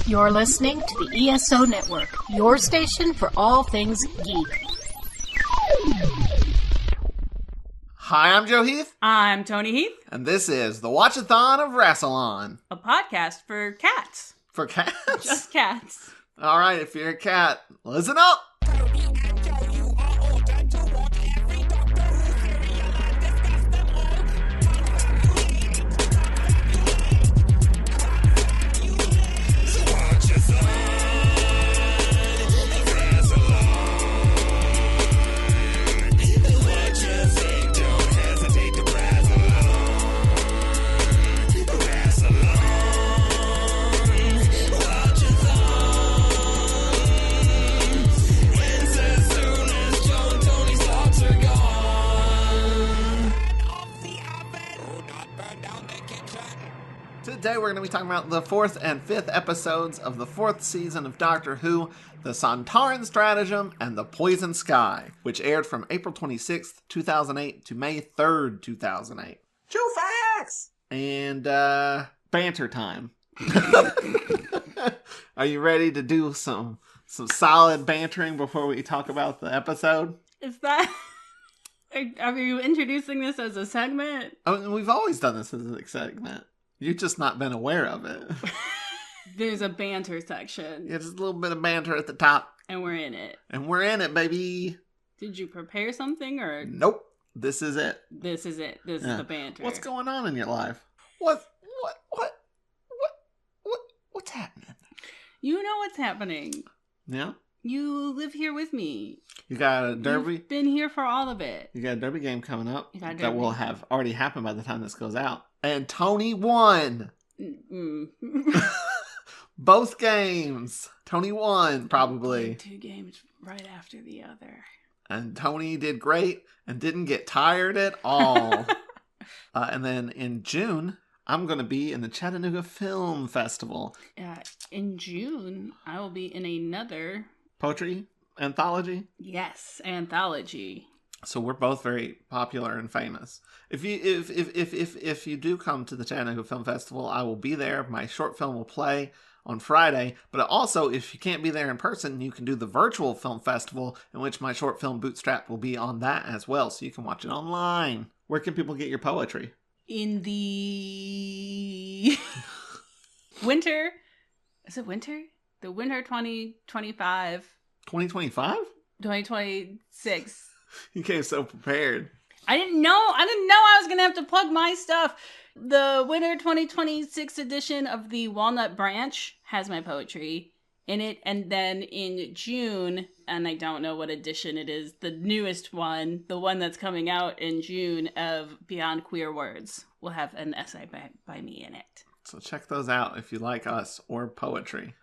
You're listening to the ESO Network, your station for all things geek. Hi, I'm Joe Heath. I'm Toni Heath. And this is the Watch-A-Thon of Rassilon. A podcast for cats. For cats? Just cats. All right, if you're a cat, listen up. Today we're going to be talking about the 4th and 5th episodes of the 4th season of Doctor Who, the Sontaran Stratagem, and the Poison Sky, which aired from April 26th, 2008 to May 3rd, 2008. True facts! And, banter time. Are you ready to do some solid bantering before we talk about the episode? Is that... Are you introducing this as a segment? I mean, we've always done this as a segment. You've just not been aware of it. There's a banter section. Yeah, just a little bit of banter at the top. And we're in it. And we're in it, baby. Did you prepare something or? Nope. This is it. This is it. This is the banter. What's going on in your life? What's happening? You know what's happening. Yeah? You live here with me. You got a derby? You've been here for all of it. You got a derby game coming up that derby. will have already happened by the time this goes out. And Toni won. Both games. Toni won, probably. 2 games right after the other. And Toni did great and didn't get tired at all. And then in June, I'm going to be in the Chattanooga Film Festival. In June, I will be in another... Poetry anthology? Yes, anthology. So we're both very popular and famous. If you do come to the Chattanooga Film Festival, I will be there. My short film will play on Friday. But also, if you can't be there in person, you can do the virtual film festival, in which my short film Bootstrap will be on that as well. So you can watch it online. Where can people get your poetry? In the winter. Is it winter? The winter 2025. 2025? 2026. You came so prepared. I didn't know I was going to have to plug my stuff. The winter 2026 edition of the Walnut Branch has my poetry in it. And then in June, and I don't know what edition it is, the newest one, the one that's coming out in June of Beyond Queer Words, will have an essay by me in it. So check those out if you like us or poetry.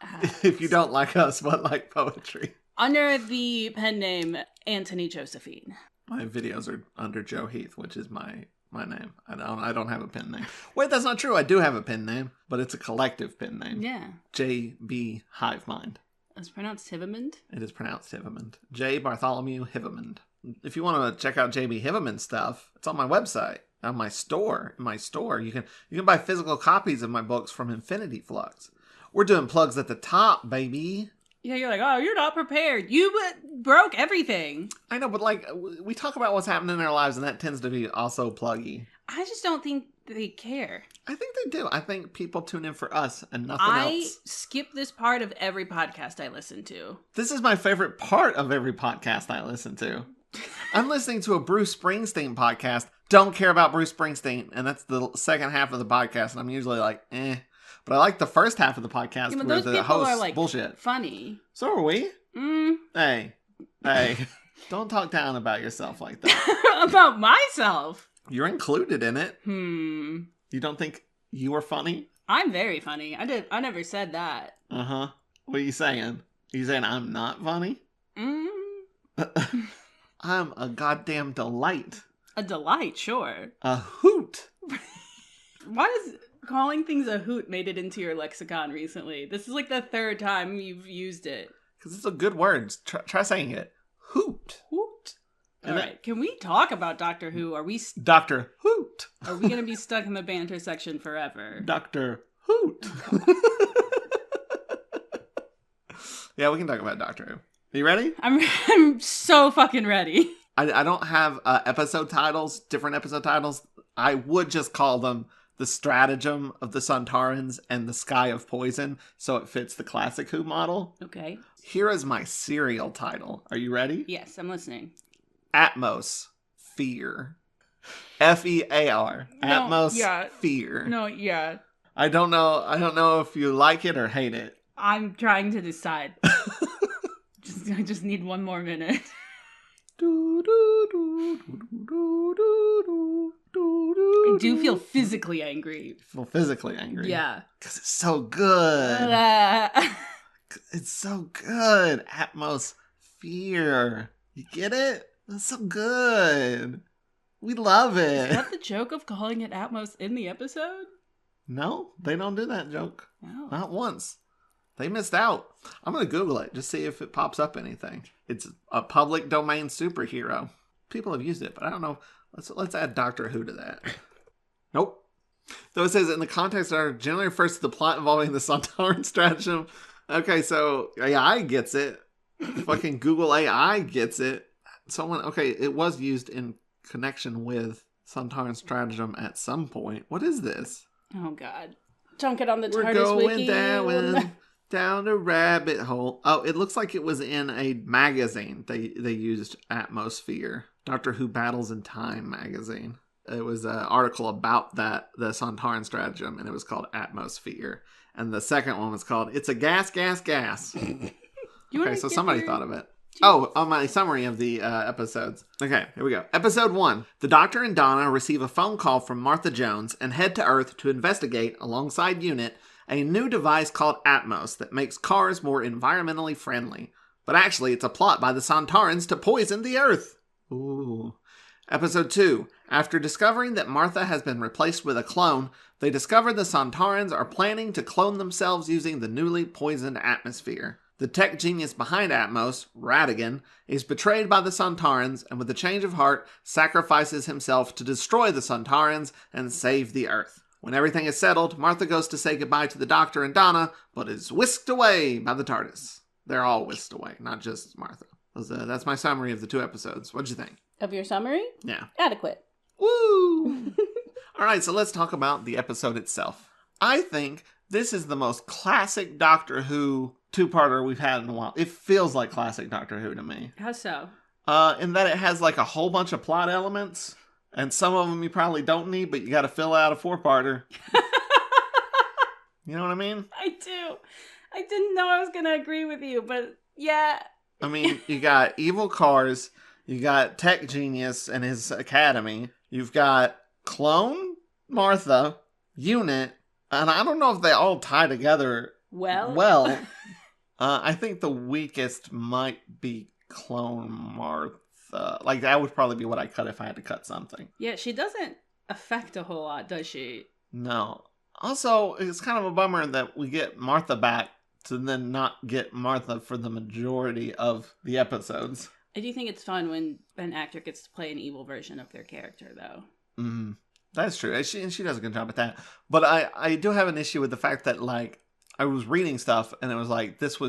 If you don't like us but like poetry. Under the pen name Anthony Josephine. My videos are under Joe Heath, which is my name. I don't have a pen name. Wait, that's not true. I do have a pen name, but it's a collective pen name. Yeah. J.B. Hivemind. It's pronounced Hivemind? It is pronounced Hivemind. J. Bartholomew Hivemind. If you want to check out J.B. Hivemind stuff, it's on my website. On my store. In my store. You can buy physical copies of my books from Infinity Flux. We're doing plugs at the top, baby. Yeah, you're like, oh, you're not prepared. You broke everything. I know, but like, we talk about what's happening in our lives, and that tends to be also pluggy. I just don't think they care. I think they do. I think people tune in for us and nothing else. I skip this part of every podcast I listen to. This is my favorite part of every podcast I listen to. I'm listening to a Bruce Springsteen podcast. Don't care about Bruce Springsteen, and that's the second half of the podcast, and I'm usually like, eh. But I like the first half of the podcast where the host are like bullshit. Funny. So are we. Hey, don't talk down about yourself like that. About myself? You're included in it. You don't think you are funny? I'm very funny. I never said that. Uh-huh. What are you saying? Are you saying I'm not funny? I'm a goddamn delight. A delight, sure. A hoot. Why is calling things a hoot made it into your lexicon recently? This is like the 3rd time you've used it. Because it's a good word. Try saying it. Hoot. Hoot. All right. Can we talk about Doctor Who? Are we... Dr. Hoot. Are we going to be stuck in the banter section forever? Dr. Hoot. Yeah, we can talk about Doctor Who. Are you ready? I'm so fucking ready. I don't have episode titles, different episode titles. I would just call them The Stratagem of the Sontarans and The Sky of Poison, so it fits the classic Who model. Okay. Here is my serial title. Are you ready? Yes, I'm listening. Atmos Fear. Fear. Atmos Fear. No, yeah. I don't know if you like it or hate it. I'm trying to decide. I just need one more minute. I do feel physically angry. Feel physically angry? Yeah. Because it's so good. It's so good. Atmosphere. You get it? It's so good. We love it. Is that the joke of calling it Atmos in the episode? No, they don't do that joke. No. Not once. They missed out. I'm going to Google it, just see if it pops up anything. It's a public domain superhero. People have used it, but I don't know. Let's add Doctor Who to that. Nope. Though it says in the context that generally refers to the plot involving the Sontaran Stratagem. Okay, so AI gets it. Fucking Google AI gets it. It was used in connection with Sontaran Stratagem at some point. What is this? Oh, God. Chunk it on the We're TARDIS going wiki. down a rabbit hole. Oh, it looks like it was in a magazine. They used Atmosphere. Doctor Who Battles in Time magazine. It was an article about the Sontaran Stratagem, and it was called Atmosphere. And the second one was called It's a Gas, Gas, Gas. Okay, so somebody thought of it. Oh, on my summary of the episodes. Okay, here we go. Episode 1. The Doctor and Donna receive a phone call from Martha Jones and head to Earth to investigate, alongside Unit, a new device called Atmos that makes cars more environmentally friendly. But actually, it's a plot by the Sontarans to poison the Earth. Ooh. Episode 2. After discovering that Martha has been replaced with a clone, they discover the Sontarans are planning to clone themselves using the newly poisoned atmosphere. The tech genius behind Atmos, Ratigan, is betrayed by the Sontarans and with a change of heart sacrifices himself to destroy the Sontarans and save the Earth. When everything is settled, Martha goes to say goodbye to the Doctor and Donna, but is whisked away by the TARDIS. They're all whisked away, not just Martha. That's my summary of the 2 episodes. What'd you think? Of your summary? Yeah. Adequate. Woo! All right, so let's talk about the episode itself. I think this is the most classic Doctor Who 2-parter we've had in a while. It feels like classic Doctor Who to me. How so? In that it has like a whole bunch of plot elements, and some of them you probably don't need, but you got to fill out a 4-parter. You know what I mean? I do. I didn't know I was going to agree with you, but yeah. I mean, you got evil cars, you got Tech Genius and his academy, you've got Clone, Martha, Unit, and I don't know if they all tie together well. I think the weakest might be Clone Martha. Like, that would probably be what I cut if I had to cut something. Yeah, she doesn't affect a whole lot, does she? No. Also, it's kind of a bummer that we get Martha back to then not get Martha for the majority of the episodes. I do think it's fun when an actor gets to play an evil version of their character, though. Mm, that's true. And she does a good job at that. But I do have an issue with the fact that, like, I was reading stuff and it was like, this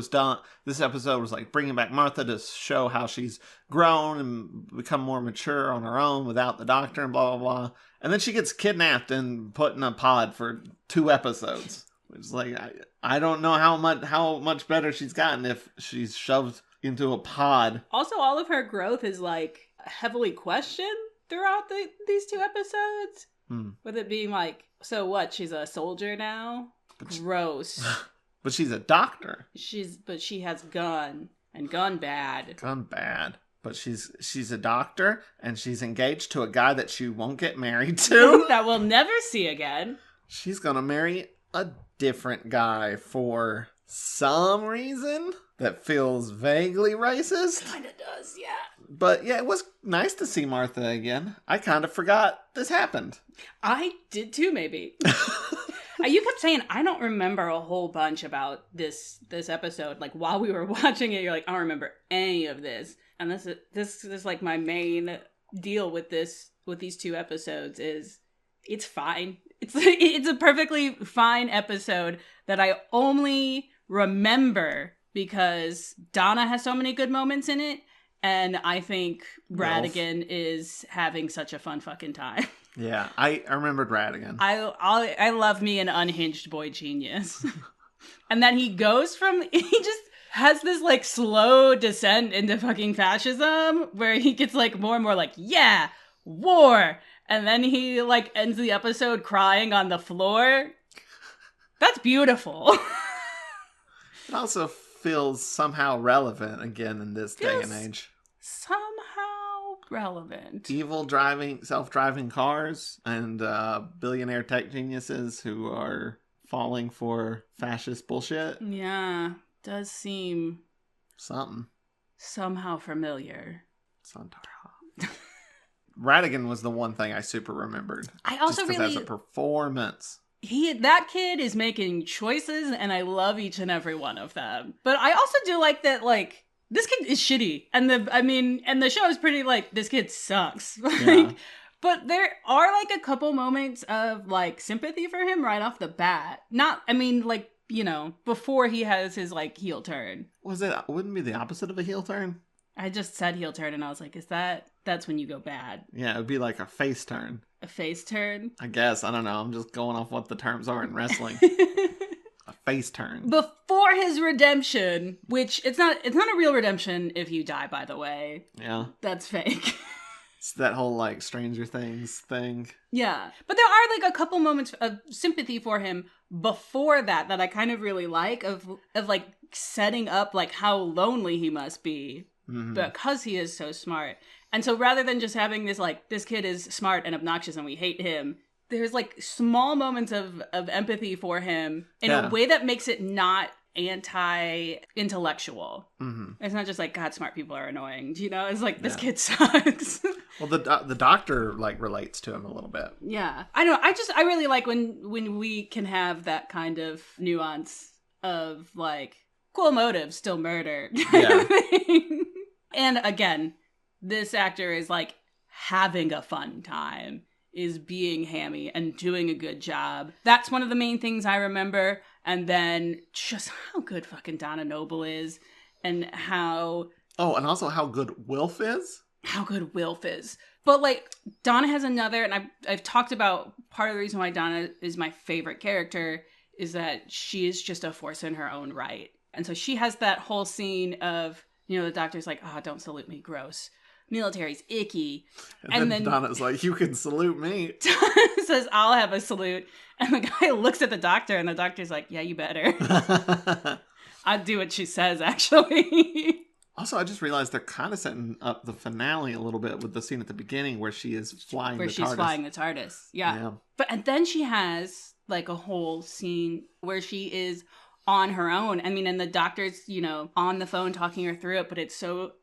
episode was like bringing back Martha to show how she's grown and become more mature on her own without the Doctor and blah, blah, blah. And then she gets kidnapped and put in a pod for 2 episodes. Which is like, I don't know how much better she's gotten if she's shoved into a pod. Also, all of her growth is like heavily questioned throughout these 2 episodes. With it being like, so what? She's a soldier now? Gross. But she's a doctor. But she has gone bad. Gone bad. But she's a doctor and she's engaged to a guy that she won't get married to. That we'll never see again. She's gonna marry a different guy for some reason that feels vaguely racist. Kinda does, yeah. But yeah, it was nice to see Martha again. I kind of forgot this happened. I did too, maybe. You kept saying, I don't remember a whole bunch about this episode. Like, while we were watching it, you're like, I don't remember any of this. And this is like my main deal with these 2 episodes is it's fine. It's a perfectly fine episode that I only remember because Donna has so many good moments in it, and I think Wilf. Radigan is having such a fun fucking time. Yeah, I remembered Radigan. I love me an unhinged boy genius. And then he goes from, he just has this like slow descent into fucking fascism where he gets like more and more like, yeah, war. And then he like ends the episode crying on the floor. That's beautiful. It also feels somehow relevant again in this day and age. Somehow relevant. Evil self-driving cars, and billionaire tech geniuses who are falling for fascist bullshit. Yeah, does seem Something. somehow familiar. Sontaran. Radigan was the one thing I super remembered. I also just 'cause really as a performance. that kid is making choices, and I love each and every one of them. But I also do like that, like, this kid is shitty, and the show is pretty like, this kid sucks. Yeah. But there are like a couple moments of like sympathy for him right off the bat. Not, I mean, like, you know, before he has his like heel turn. Wouldn't it be the opposite of a heel turn? I just said heel turn, and I was like, that's when you go bad. Yeah, it would be like a face turn. A face turn? I guess. I don't know. I'm just going off what the terms are in wrestling. A face turn. Before his redemption, which it's not a real redemption if you die, by the way. Yeah. That's fake. It's that whole, like, Stranger Things thing. Yeah. But there are, like, a couple moments of sympathy for him before that I kind of really like, of like, setting up, like, how lonely he must be because he is so smart. And so rather than just having this, like, this kid is smart and obnoxious and we hate him, there's, like, small moments of empathy for him in a way that makes it not anti-intellectual. It's not just like, God, smart people are annoying. You know, it's like, this kid sucks. Well, the doctor, like, relates to him a little bit. Yeah. I don't know. I really like when we can have that kind of nuance of, like, cool motive, still murder. Yeah. And again, this actor is, like, having a fun time, is being hammy and doing a good job. That's one of the main things I remember. And then just how good fucking Donna Noble is, and how... Oh, and also how good Wilf is? How good Wilf is. But, like, Donna has another, and I've talked about part of the reason why Donna is my favorite character is that she is just a force in her own right. And so she has that whole scene of, you know, the doctor's like, oh, don't salute me, gross. Military's icky. And then Donna's like, you can salute me. Says, I'll have a salute. And the guy looks at the doctor, and the doctor's like, yeah, you better. I'll do what she says, actually. Also, I just realized they're kind of setting up the finale a little bit with the scene at the beginning where she is flying the TARDIS. Where she's flying the TARDIS. Yeah. And then she has, like, a whole scene where she is on her own. I mean, and the doctor's, you know, on the phone talking her through it, but it's so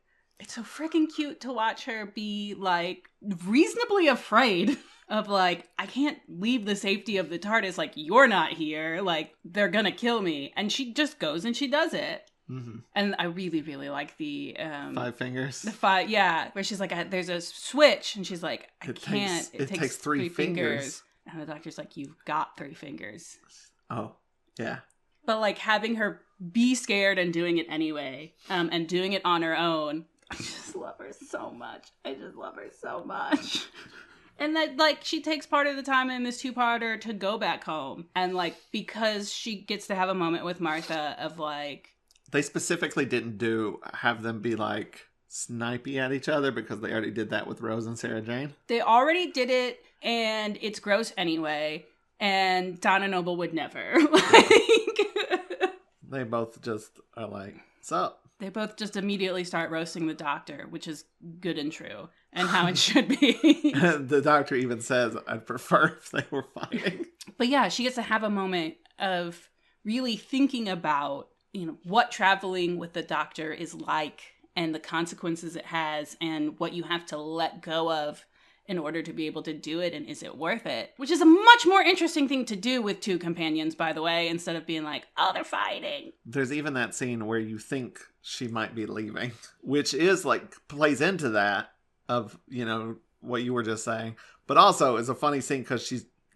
freaking cute to watch her be, like, reasonably afraid of, like, I can't leave the safety of the TARDIS, like, you're not here, like, they're gonna kill me. And she just goes and she does it. And I really, really like the... 5 fingers? The 5, yeah, where she's like, there's a switch, and she's like, I can't. It takes 3 fingers. And the doctor's like, you've got 3 fingers. Oh, yeah. But, like, having her be scared and doing it anyway, and doing it on her own, I just love her so much. And that, like, she takes part of the time in this 2-parter to go back home. And, like, because she gets to have a moment with Martha of, like... They specifically didn't have them be, like, snipey at each other because they already did that with Rose and Sarah Jane. They already did it, and it's gross anyway. And Donna Noble would never. They both just are like, sup? They both just immediately start roasting the doctor, which is good and true, and how it should be. The doctor even says, I'd prefer if they were fighting. But yeah, she gets to have a moment of really thinking about, you know, what traveling with the doctor is like, and the consequences it has, and what you have to let go of in order to be able to do it, and is it worth it? Which is a much more interesting thing to do with 2 companions, by the way, instead of being like, oh, they're fighting. There's even that scene where you think she might be leaving, which is, like, plays into that of, you know, what you were just saying, but also is a funny scene because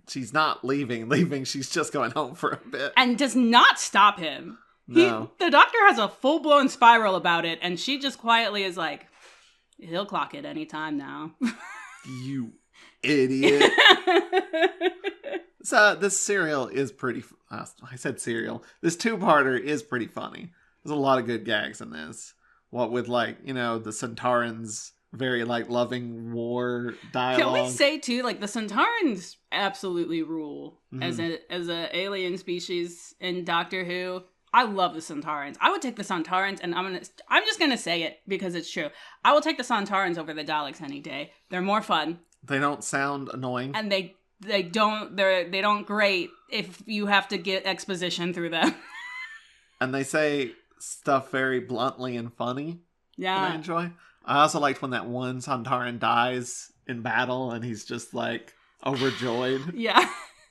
she's not leaving, she's just going home for a bit. And does not stop him. No. The doctor has a full-blown spiral about it, and she just quietly is like, he'll clock it anytime now. You idiot. So this serial is pretty... I said serial. This two-parter is pretty funny. There's a lot of good gags in this. What with, like, the Sontarans... very, like, loving war dialogue. Can we say, too, like, the Sontarans absolutely rule as a alien species in Doctor Who. I love the Sontarans. I would take the Sontarans, and I'm just gonna say it because it's true. I will take the Sontarans over the Daleks any day. They're more fun. They don't sound annoying. And they don't grate if you have to get exposition through them. And they say stuff very bluntly and funny. Yeah. That I enjoy. I also liked when that one Sontaran dies in battle and he's just like overjoyed. Yeah.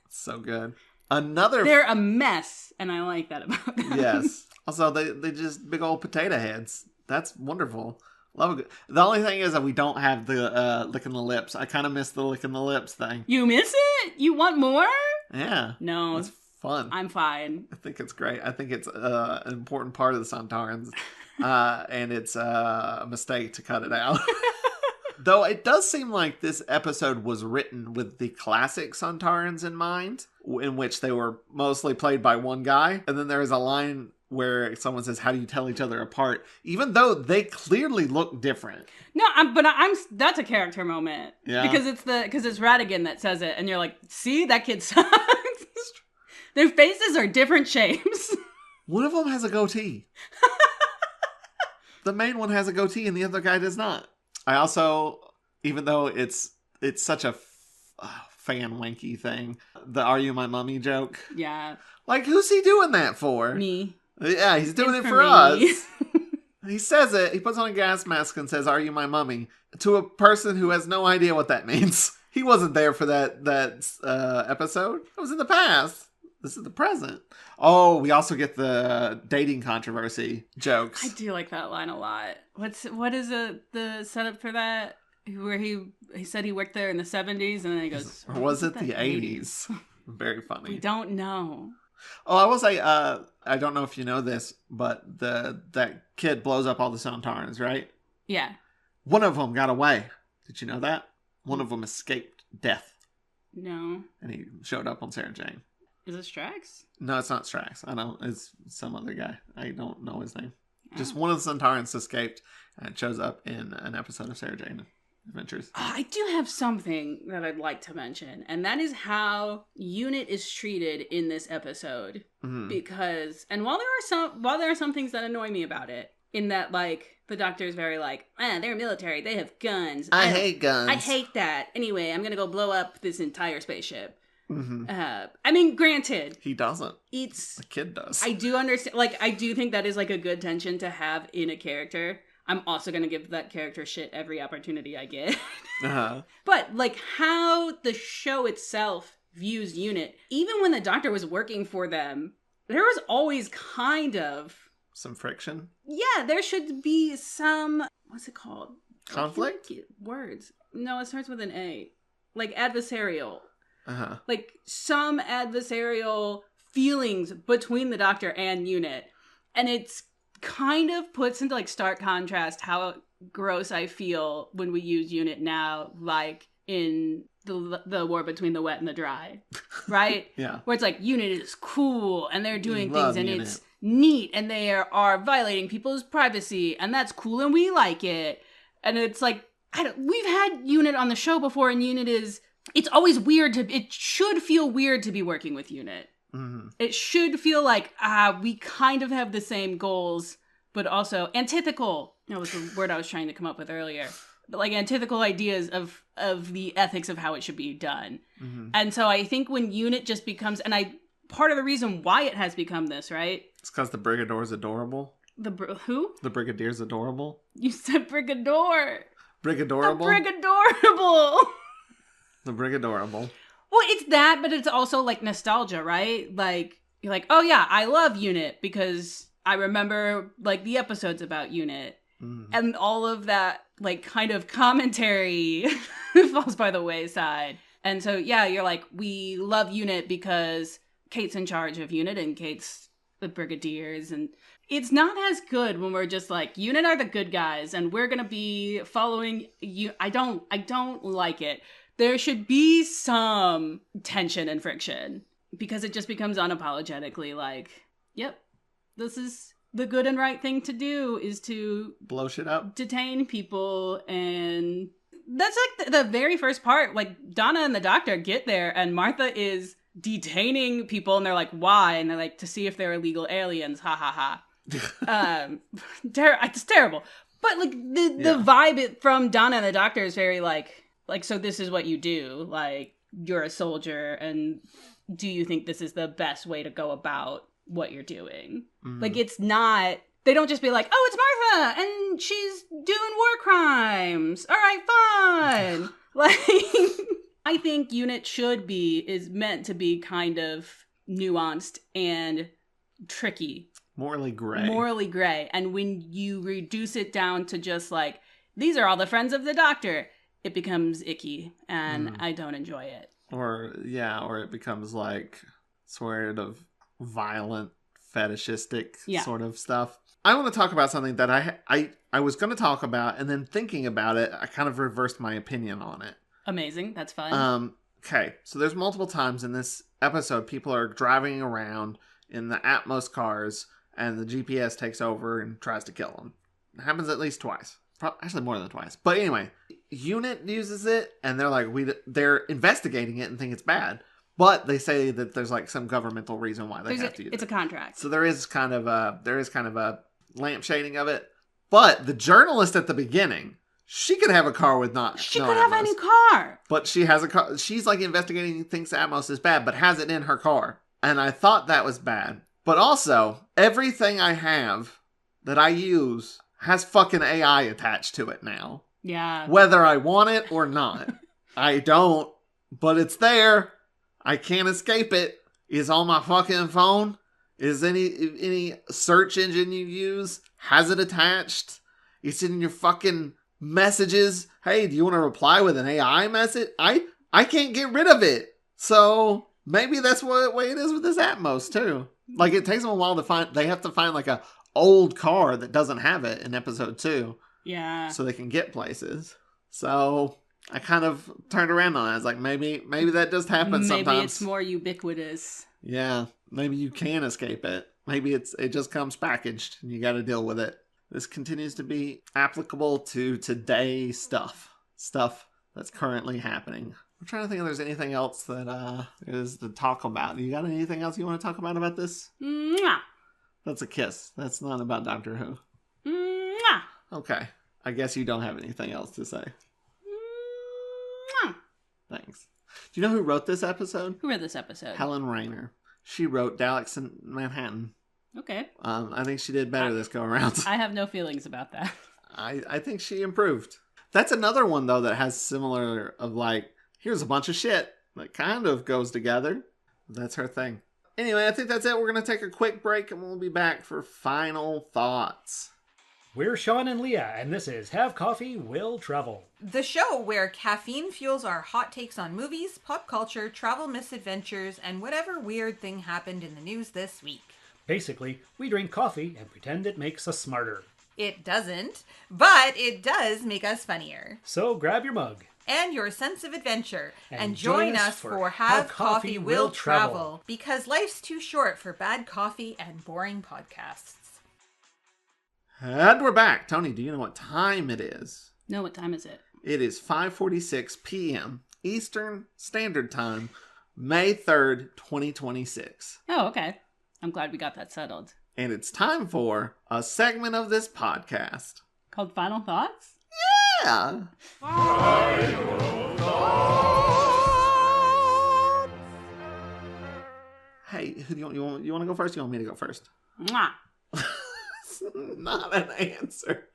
So good. They're a mess, and I like that about them. Yes. Also, they just big old potato heads. That's wonderful. Love it. The only thing is that we don't have the licking the lips. I kind of miss the licking the lips thing. You miss it? You want more? Yeah. No. It's fun. I'm fine. I think it's great. I think it's an important part of the Sontarans. And it's a mistake to cut it out. Though it does seem like this episode was written with the classic Sontarans in mind, in which they were mostly played by one guy. And then there is a line where someone says, how do you tell each other apart? Even though they clearly look different. No, that's a character moment. Yeah. Because it's Radigan that says it, and you're like, see, that kid sucks. Their faces are different shapes. One of them has a goatee. The main one has a goatee and the other guy does not. I also, even though it's such a fan wanky thing, the "Are you my mummy" joke. Yeah. Like, who's he doing that for? Me. Yeah, he's doing it for us. He says it. He puts on a gas mask and says, "Are you my mummy?" to a person who has no idea what that means. He wasn't there for that episode. It was in the past. This is the present. Oh, we also get the dating controversy jokes. I do like that line a lot. What is the setup for that? Where he said he worked there in the 70s, and then he goes, or was it the 80s? Very funny. We don't know. Oh, I will say, I don't know if you know this, but that kid blows up all the Sontarans, right? Yeah. One of them got away. Did you know that? One of them escaped death. No. And he showed up on Sarah Jane. Is it Strax? No, it's not Strax. I know it's some other guy. I don't know his name. Oh. Just one of the Sontarans escaped and shows up in an episode of Sarah Jane Adventures. I do have something that I'd like to mention, and that is how Unit is treated in this episode. Mm-hmm. Because, and while there are some things that annoy me about it, in that, like, the Doctor is very like, they're military, they have guns. I hate guns. I hate that. Anyway, I'm gonna go blow up this entire spaceship. Mm-hmm. I mean, granted, he doesn't. It's the kid does. I do understand. Like, I do think that is like a good tension to have in a character. I'm also gonna give that character shit every opportunity I get. Uh-huh. But like how the show itself views Unit, even when the Doctor was working for them, there was always kind of some friction. Yeah, there should be some. What's it called? Conflict. Words. No, it starts with an A. Like adversarial. Uh-huh. Like some adversarial feelings between the Doctor and Unit. And it's kind of puts into like stark contrast how gross I feel when we use Unit now, like in the war between the wet and the dry. Right? Yeah. Where it's like Unit is cool and they're doing things and Unit. It's neat and they are violating people's privacy and that's cool and we like it. And it's like, we've had Unit on the show before and Unit is... It's always weird it should feel weird to be working with Unit. Mm-hmm. It should feel like, we kind of have the same goals, but also antithetical. That was the word I was trying to come up with earlier. But like antithetical ideas of the ethics of how it should be done. Mm-hmm. And so I think when Unit just becomes, part of the reason why it has become this, right? It's because the Brigador's adorable. Who? The Brigadier's adorable. You said Brigador. Brigadorable? The Brigadorable. The Brigadorable. Well, it's that, but it's also like nostalgia, right? Like, you're like, oh yeah, I love Unit because I remember like the episodes about Unit. Mm. And all of that like kind of commentary falls by the wayside. And so, yeah, you're like, we love Unit because Kate's in charge of Unit and Kate's the brigadiers, and it's not as good when we're just like, unit are the good guys and we're gonna be following you. I don't like it. There should be some tension and friction, because it just becomes unapologetically like, yep, this is the good and right thing to do, is to blow shit up, detain people. And that's like the very first part. Like, Donna and the doctor get there and Martha is detaining people, and they're like, why? And they're like, to see if they're illegal aliens. Ha ha ha. It's terrible. But like the vibe from Donna and the doctor is very like, so this is what you do. Like, you're a soldier, and do you think this is the best way to go about what you're doing? Mm-hmm. Like, it's not, they don't just be like, oh, it's Martha and she's doing war crimes. All right, fine. Like, I think Unit is meant to be kind of nuanced and tricky. Morally gray. And when you reduce it down to just like, these are all the friends of the doctor, it becomes icky, and I don't enjoy it. Or it becomes like sort of violent, fetishistic sort of stuff. I want to talk about something that I was going to talk about, and then thinking about it, I kind of reversed my opinion on it. Amazing. That's fun. Okay, so there's multiple times in this episode people are driving around in the Atmos cars, and the GPS takes over and tries to kill them. It happens at least twice. Actually, more than twice. But anyway, Unit uses it, and they're like, they're investigating it and think it's bad. But they say that there's like some governmental reason why they have to use it. It's a contract. So there is kind of a lampshading of it. But the journalist at the beginning, she could have a car with She could have any car. But she has a car. She's like investigating, thinks Atmos is bad, but has it in her car. And I thought that was bad. But also, everything I have that I use has fucking AI attached to it now. Yeah. Whether I want it or not. I don't, but it's there. I can't escape it. It's on my fucking phone. Is any search engine you use, has it attached? It's in your fucking messages. Hey, do you want to reply with an AI message? I can't get rid of it. So maybe that's what way it is with this Atmos too. Like, it takes them a while to find. They have to find like a old car that doesn't have it in episode 2. Yeah. So they can get places. So I kind of turned around on it. I was like, maybe that just happens sometimes. Maybe it's more ubiquitous. Yeah. Maybe you can escape it. Maybe it just comes packaged and you got to deal with it. This continues to be applicable to today stuff that's currently happening. I'm trying to think if there's anything else that is to talk about. You got anything else you want to talk about this? Mwah. That's a kiss. That's not about Doctor Who. Mwah. Okay. I guess you don't have anything else to say. Mwah. Thanks. Do you know who wrote this episode? Who wrote this episode? Helen Rayner. She wrote Daleks in Manhattan. Okay. I think she did better this go around. I have no feelings about that. I think she improved. That's another one, though, that has similar of like, here's a bunch of shit that kind of goes together. That's her thing. Anyway, I think that's it. We're going to take a quick break and we'll be back for final thoughts. We're Sean and Leah, and this is Have Coffee, Will Travel. The show where caffeine fuels our hot takes on movies, pop culture, travel misadventures, and whatever weird thing happened in the news this week. Basically, we drink coffee and pretend it makes us smarter. It doesn't, but it does make us funnier. So grab your mug. And your sense of adventure. And join us for Have Coffee, Will Travel. Because life's too short for bad coffee and boring podcasts. And we're back. Toni, do you know what time it is? No, what time is it? It is 5:46 p.m. Eastern Standard Time, May 3rd, 2026. Oh, okay. I'm glad we got that settled. And it's time for a segment of this podcast. Called Final Thoughts? Yeah! Hey, who do you want to go first? You want me to go first? Mwah. Not an answer.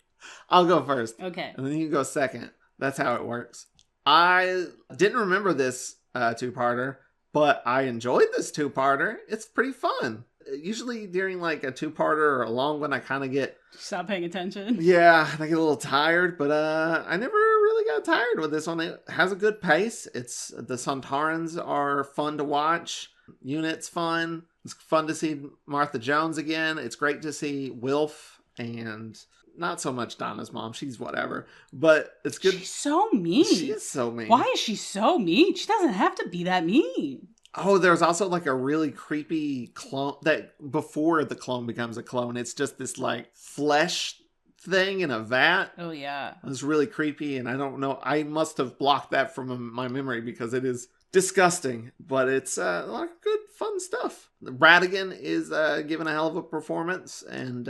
I'll go first. Okay. And then you go second. That's how it works. I didn't remember this two-parter, but I enjoyed this two-parter. It's pretty fun. Usually during like a two-parter or a long one, I kind of get... Stop paying attention. Yeah, I get a little tired, but I never really got tired with this one. It has a good pace. The Sontarans are fun to watch. Unit's fun. It's fun to see Martha Jones again. It's great to see Wilf and not so much Donna's mom. She's whatever. But it's good. She's so mean. She is so mean. Why is she so mean? She doesn't have to be that mean. Oh, there's also like a really creepy clone that before the clone becomes a clone, it's just this like flesh thing in a vat. Oh, yeah. It was really creepy, and I don't know. I must have blocked that from my memory because it is disgusting, but it's a lot of good, fun stuff. Radigan is giving a hell of a performance, and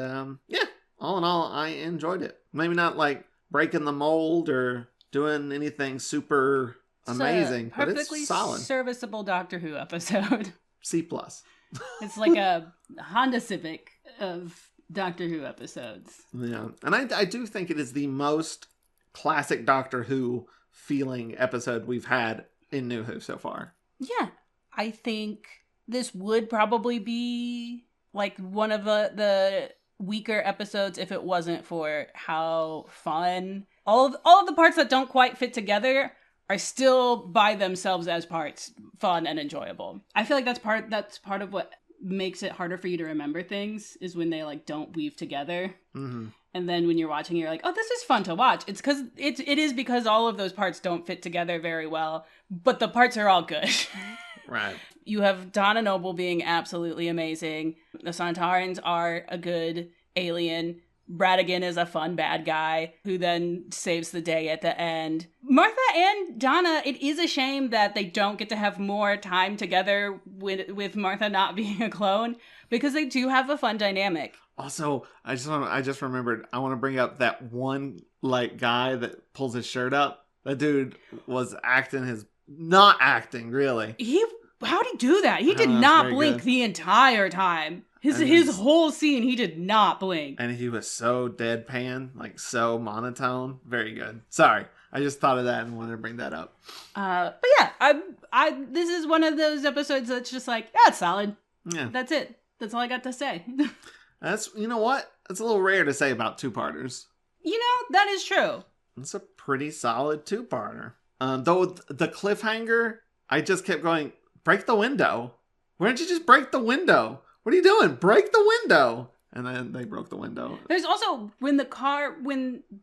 yeah, all in all, I enjoyed it. Maybe not like breaking the mold or doing anything super amazing, but it's solid. Serviceable Doctor Who episode. C+. It's like a Honda Civic of Doctor Who episodes. Yeah, and I do think it is the most classic Doctor Who feeling episode we've had in New Who so far. Yeah, I think this would probably be like one of the weaker episodes if it wasn't for how fun all of the parts that don't quite fit together are still by themselves as parts fun and enjoyable. I feel like that's part of what makes it harder for you to remember things is when they like don't weave together. Mm-hmm. And then when you're watching, you're like, oh, this is fun to watch. It's because it is because all of those parts don't fit together very well, but the parts are all good. Right. You have Donna Noble being absolutely amazing. The Sontarans are a good alien. Radigan is a fun bad guy who then saves the day at the end. Martha and Donna, it is a shame that they don't get to have more time together with Martha not being a clone, because they do have a fun dynamic. Also, I just remembered, I want to bring up that one like guy that pulls his shirt up. That dude was not acting really. How'd he do that? He did not blink the entire time. His whole scene, he did not blink. And he was so deadpan, like so monotone. Very good. Sorry, I just thought of that and wanted to bring that up. But yeah, this is one of those episodes that's just like, yeah, it's solid. Yeah. That's it. That's all I got to say. You know what? That's a little rare to say about two-parters. You know, that is true. It's a pretty solid two-parter. Though the cliffhanger, I just kept going, break the window. Why don't you just break the window? What are you doing? Break the window. And then they broke the window. There's also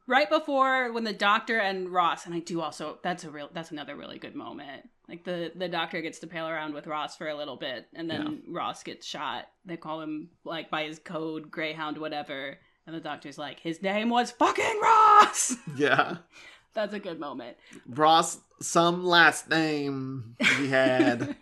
right before when the Doctor and Ross, and I do also, that's another really good moment. Like the Doctor gets to pal around with Ross for a little bit, and then Ross gets shot. They call him like by his code, Greyhound, whatever. And the Doctor's like, his name was fucking Ross! Yeah. That's a good moment. Ross, some last name he had.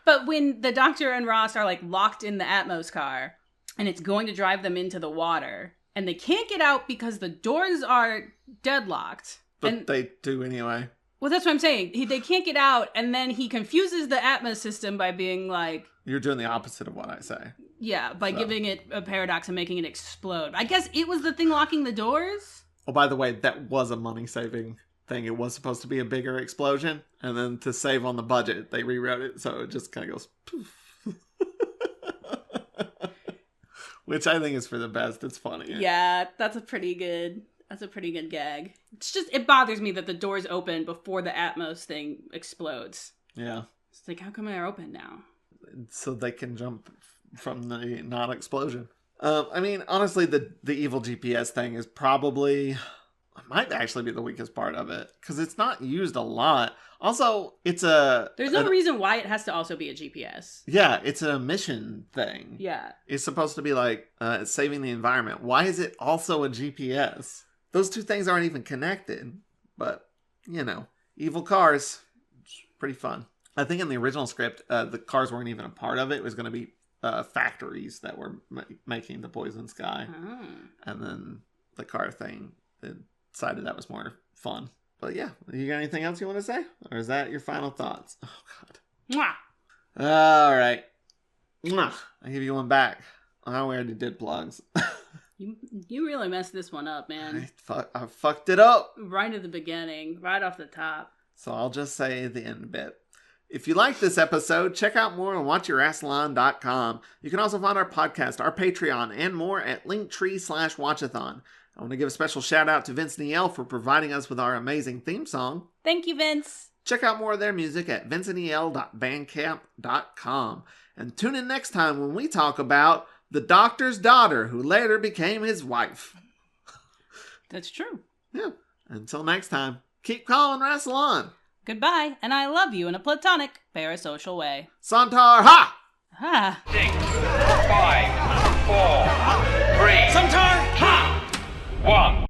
But when the Doctor and Ross are like locked in the Atmos car, and it's going to drive them into the water, and they can't get out because the doors are deadlocked. But they do anyway. Well, that's what I'm saying. They can't get out, and then he confuses the Atmos system by being like... You're doing the opposite of what I say. Yeah, by giving it a paradox and making it explode. I guess it was the thing locking the doors? Oh, by the way, that was a money-saving thing. It was supposed to be a bigger explosion, and then to save on the budget, they rewrote it, so it just kind of goes poof. Which I think is for the best. It's funny. Yeah, that's a pretty good gag. It's just, it bothers me that the doors open before the Atmos thing explodes. Yeah. It's like, how come they're open now? So they can jump from the non-explosion. I mean, honestly, the evil GPS thing is might actually be the weakest part of it, because it's not used a lot. Also, there's no reason why it has to also be a GPS. Yeah, it's a mission thing. Yeah. It's supposed to be like saving the environment. Why is it also a GPS? Those two things aren't even connected. But, evil cars, it's pretty fun. I think in the original script, the cars weren't even a part of it. It was going to be factories that were making the poison sky. Oh. And then the car thing, they decided that was more fun. But yeah, you got anything else you want to say? Or is that your final thoughts? Oh, God. Mwah! All right. Mwah! I'll give you one back. I already did plugs. You really messed this one up, man. I fucked it up. Right at the beginning. Right off the top. So I'll just say the end bit. If you like this episode, check out more on WatchRassilon.com. You can also find our podcast, our Patreon, and more at Linktree/Watch-A-Thon. I want to give a special shout out to Vince Niel for providing us with our amazing theme song. Thank you, Vince. Check out more of their music at vincentniel.bandcamp.com. And tune in next time when we talk about the doctor's daughter who later became his wife. That's true. Yeah. Until next time, keep calling Rassilon. Goodbye, and I love you in a platonic, parasocial way. Sontar, ha! Ha! 6, 5, 4, 3, Sontar, ha! 1.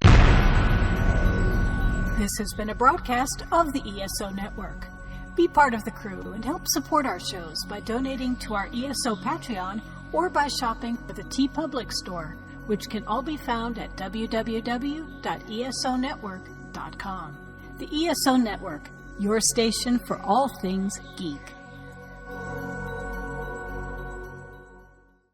This has been a broadcast of the ESO Network. Be part of the crew and help support our shows by donating to our ESO Patreon or by shopping at the TeePublic store, which can all be found at www.esonetwork.com. The ESO Network, your station for all things geek.